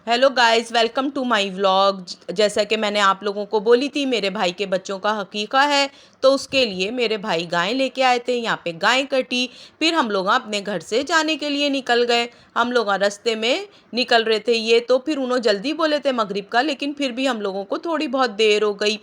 Hello guys, welcome to my vlog. जैसा कि मैंने आप लोगों को बोली थी, मेरे भाई के बच्चों का हकीका है। तो उसके लिए मेरे भाई गाय लेके आए थे। यहाँ पे गाय कटी, फिर हम लोग अपने घर से जाने के लिए निकल गए। हम लोग रास्ते में निकल रहे थे, ये तो फिर उन्होंने जल्दी बोले थे मगरिब का, लेकिन फिर भी हम लोगों को थोड़ी बहुत देर हो गई।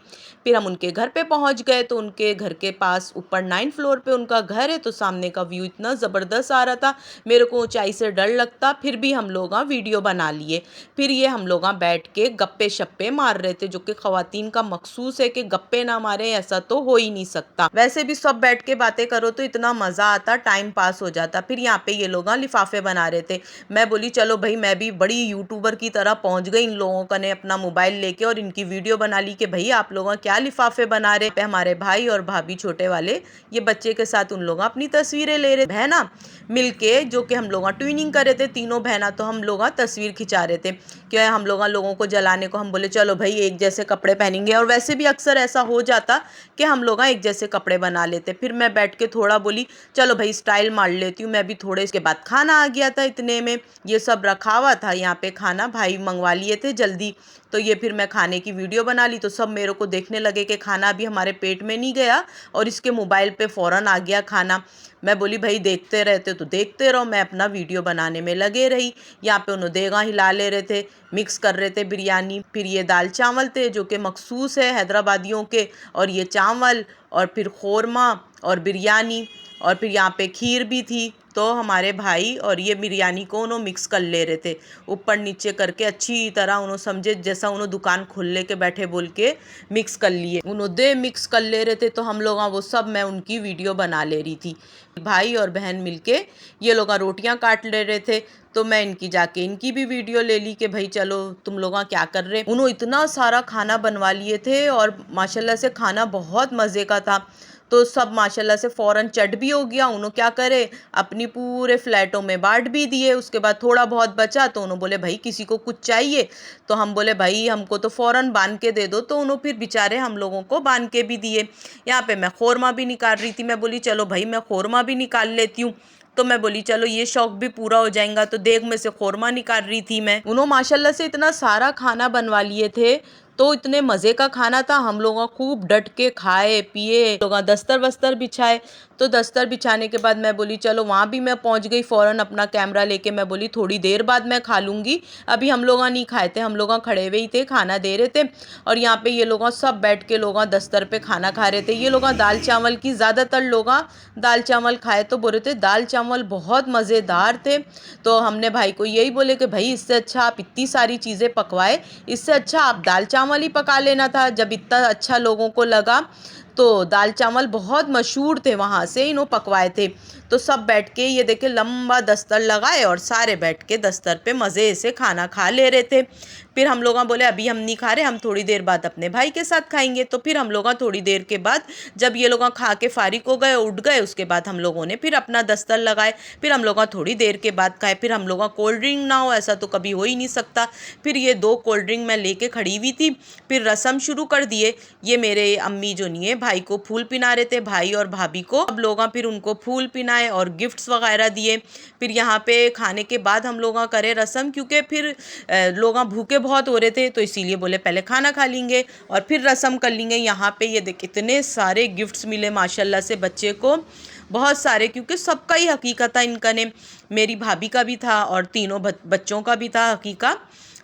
फिर हम उनके घर पे पहुंच गए। तो उनके घर के पास ऊपर 9 फ्लोर पे उनका घर है, तो सामने का व्यू इतना ज़बरदस्त आ रहा था, मेरे को ऊंचाई से डर लगता। फिर भी हम लोग वीडियो बना लिए। फिर ये हम लोग बैठ के गप्पे शप्पे मार रहे थे, जो कि ख़वातीन का मखसूस है कि गप्पे ना मारे, ऐसा तो हो ही नहीं सकता। वैसे भी सब बैठ के बातें करो तो इतना मज़ा आता, टाइम पास हो जाता। फिर यहाँ पे ये लोग लिफाफे बना रहे थे। मैं बोली चलो भाई, मैं भी बड़ी यूट्यूबर की तरह पहुंच गई। इन लोगों का ने अपना मोबाइल लेके और इनकी वीडियो बना ली कि भाई आप लोग क्या लिफाफे बना रहे पे। हमारे भाई और भाभी छोटे वाले ये बच्चे के साथ उन लोग अपनी तस्वीरें ले रहे बहना मिलके, जो कि हम लोग ट्विनिंग कर रहे थे तीनों बहना। तो हम लोग तस्वीर खिंचा रहे थे। क्या हम लोगों को जलाने को हम बोले चलो भाई एक जैसे कपड़े पहनेंगे। और वैसे भी अक्सर ऐसा हो जाता कि हम लोग एक जैसे कपड़े बना लेते। फिर मैं बैठ के थोड़ा बोली चलो भाई स्टाइल मार लेती हूँ मैं भी थोड़े। इसके बाद खाना आ गया था। इतने में ये सब रखा हुआ था यहाँ पे, खाना भाई मंगवा लिए थे जल्दी। तो ये फिर मैं खाने की वीडियो बना ली, तो सब मेरे को देखने लगे कि खाना अभी हमारे पेट में नहीं गया और इसके मोबाइल पे फ़ौरन आ गया खाना। मैं बोली भाई देखते रहते तो देखते रहो, मैं अपना वीडियो बनाने में लगे रही। यहाँ पे उन्होंने देगा हिला ले रहे थे, मिक्स कर रहे थे बिरयानी। फिर ये दाल चावल थे जो कि मखसूस है हैदराबादियों के, और ये चावल और फिर खौरमा और बिरयानी, और फिर यहाँ पे खीर भी थी। तो हमारे भाई और ये बिरयानी को उन्होंने मिक्स कर ले रहे थे, ऊपर नीचे करके अच्छी तरह। उन्होंने समझे जैसा उन्होंने दुकान खोल ले के बैठे बोल के मिक्स कर लिए। उन्होंने मिक्स कर ले रहे थे, तो हम लोग वो सब मैं उनकी वीडियो बना ले रही थी। भाई और बहन मिलके ये लोग रोटियां काट ले रहे थे। तो मैं इनकी जाके इनकी भी वीडियो ले ली कि भाई चलो तुम लोग क्या कर रहे। उन्होंने इतना सारा खाना बनवा लिए थे और माशाल्लाह से खाना बहुत मज़े का था। तो सब माशाल्लाह से फ़ौरन चट भी हो गया। उन्होंने क्या करे, अपनी पूरे फ्लैटों में बांट भी दिए। उसके बाद थोड़ा बहुत बचा तो उन्होंने बोले भाई किसी को कुछ चाहिए। तो हम बोले भाई हमको तो फ़ौरन बांध के दे दो। तो उन्होंने फिर बेचारे हम लोगों को बांध के भी दिए। यहाँ पे मैं खौरमा भी निकाल रही थी। मैं बोली चलो भाई मैं खौरमा भी निकाल लेती हूँ। तो मैं बोली चलो ये शौक भी पूरा हो जाएगा। तो देग में से खौरमा निकाल रही थी मैं। उन्होंने माशाल्लाह से इतना सारा खाना बनवा लिए थे। तो इतने मज़े का खाना था, हम लोग खूब डट के खाए पिए। लोग दस्तर वस्तर बिछाए। तो दस्तर बिछाने के बाद मैं बोली चलो वहाँ भी मैं पहुँच गई फ़ौरन अपना कैमरा लेके। मैं बोली थोड़ी देर बाद मैं खा लूँगी, अभी हम लोग नहीं खाए थे, हम लोग खड़े हुए ही थे, खाना दे रहे थे। और यहाँ पे ये लोग सब बैठ के लोग दस्तर पे खाना खा रहे थे। ये लोग दाल चावल की, ज़्यादातर लोग दाल चावल खाए तो बोल रहे थे दाल चावल बहुत मज़ेदार थे। तो हमने भाई को यही बोले कि भाई इससे अच्छा आप इतनी सारी चीज़ें पकवाए, इससे अच्छा आप दाल चावल ही पका लेना था। जब इतना अच्छा लोगों को लगा, तो दाल चावल बहुत मशहूर थे, वहाँ से इन्हों पकवाए थे। तो सब बैठ के ये देखे लंबा दस्तर लगाए और सारे बैठ के दस्तर पे मज़े से खाना खा ले रहे थे। फिर हम लोग बोले अभी हम नहीं खा रहे, हम थोड़ी देर बाद अपने भाई के साथ खाएंगे। तो फिर हम लोग थोड़ी देर के बाद जब ये लोग खा के फारिग हो गए उठ गए, उसके बाद हम लोगों ने फिर अपना दस्तर लगाए। फिर हम लोग थोड़ी देर के बाद खाए। फिर हम लोग कोल्ड ड्रिंक ना हो ऐसा तो कभी हो ही नहीं सकता। फिर ये 2 कोल्ड ड्रिंक मैं लेके खड़ी हुई थी। फिर रस्म शुरू कर दिए। ये मेरे अम्मी जो नहीं है भाई को फूल पिना रहे थे, भाई और भाभी को। अब लोग फिर उनको फूल पिनाए और गिफ्ट्स वगैरह दिए। फिर यहाँ पे खाने के बाद हम लोग करे रस्म, क्योंकि फिर लोग भूखे बहुत हो रहे थे, तो इसीलिए बोले पहले खाना खा लेंगे और फिर रस्म कर लेंगे। यहाँ पे ये देख इतने सारे गिफ्ट्स मिले माशाल्लाह से बच्चे को, बहुत सारे, क्योंकि सबका ही हकीका था इनका ने। मेरी भाभी का भी था और तीनों बच्चों का भी था हकीका।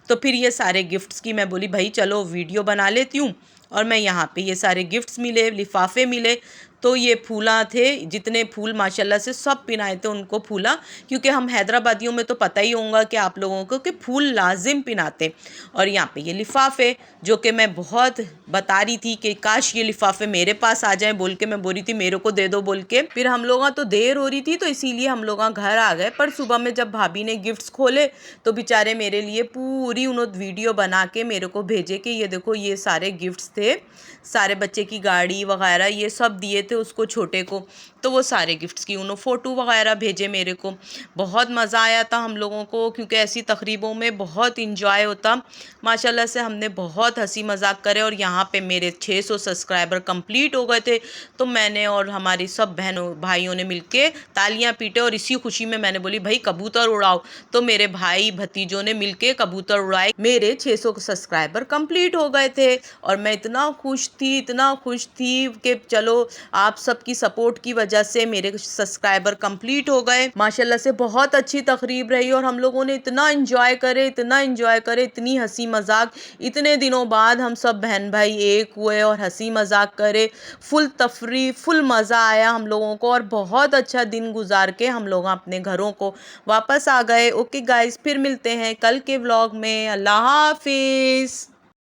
तो फिर ये सारे गिफ्ट्स की मैं बोली भाई चलो वीडियो बना लेती हूँ। और मैं यहाँ पे ये सारे गिफ्ट्स मिले, लिफाफे मिले। तो ये फूला थे, जितने फूल माशाल्लाह से सब पिनाए थे उनको फूला, क्योंकि हम हैदराबादियों में तो पता ही होगा कि आप लोगों को कि फूल लाजिम पिनाते। और यहाँ पे ये लिफाफे, जो कि मैं बहुत बता रही थी कि काश ये लिफाफे मेरे पास आ जाएं बोल के, मैं बोल रही थी मेरे को दे दो बोल के। फिर हम लोग तो देर हो रही थी तो इसीलिए हम लोग घर आ गए। पर सुबह में जब भाभी ने गिफ्ट्स खोले तो बेचारे मेरे लिए पूरी उन्होंने वीडियो बना के मेरे को भेजे कि ये देखो ये सारे गिफ्ट्स थे, सारे बच्चे की गाड़ी वगैरह ये सब दिए थे उसको छोटे को। तो वो सारे गिफ्ट्स की उन्होंने फ़ोटो वगैरह भेजे मेरे को। बहुत मज़ा आया था हम लोगों को, क्योंकि ऐसी तकरीबों में बहुत इंजॉय होता। माशाल्लाह से हमने बहुत हंसी मजाक करे, और यहाँ पे मेरे 600 सब्सक्राइबर कंप्लीट हो गए थे। तो मैंने और हमारी सब बहनों भाइयों ने मिलके तालियां पीटे, और इसी खुशी में मैंने बोली भाई कबूतर उड़ाओ। तो मेरे भाई भतीजों ने मिलके कबूतर उड़ाए, मेरे 600 सब्सक्राइबर कंप्लीट हो गए थे। और मैं इतना खुश थी, इतना खुश थी कि चलो आप सबकी सपोर्ट की वजह से मेरे सब्सक्राइबर कंप्लीट हो गए। माशाल्लाह से बहुत अच्छी तकरीब रही, और हम लोगों ने इतना एंजॉय करे, इतना एंजॉय करे, इतनी हंसी मजाक। इतने दिनों बाद हम सब बहन भाई एक हुए और हंसी मजाक करे, फुल तफरी, फुल मज़ा आया हम लोगों को, और बहुत अच्छा दिन गुजार के हम लोग अपने घरों को वापस आ गए। ओके गाइस, फिर मिलते हैं कल के व्लॉग में। अल्लाह हाफिज़।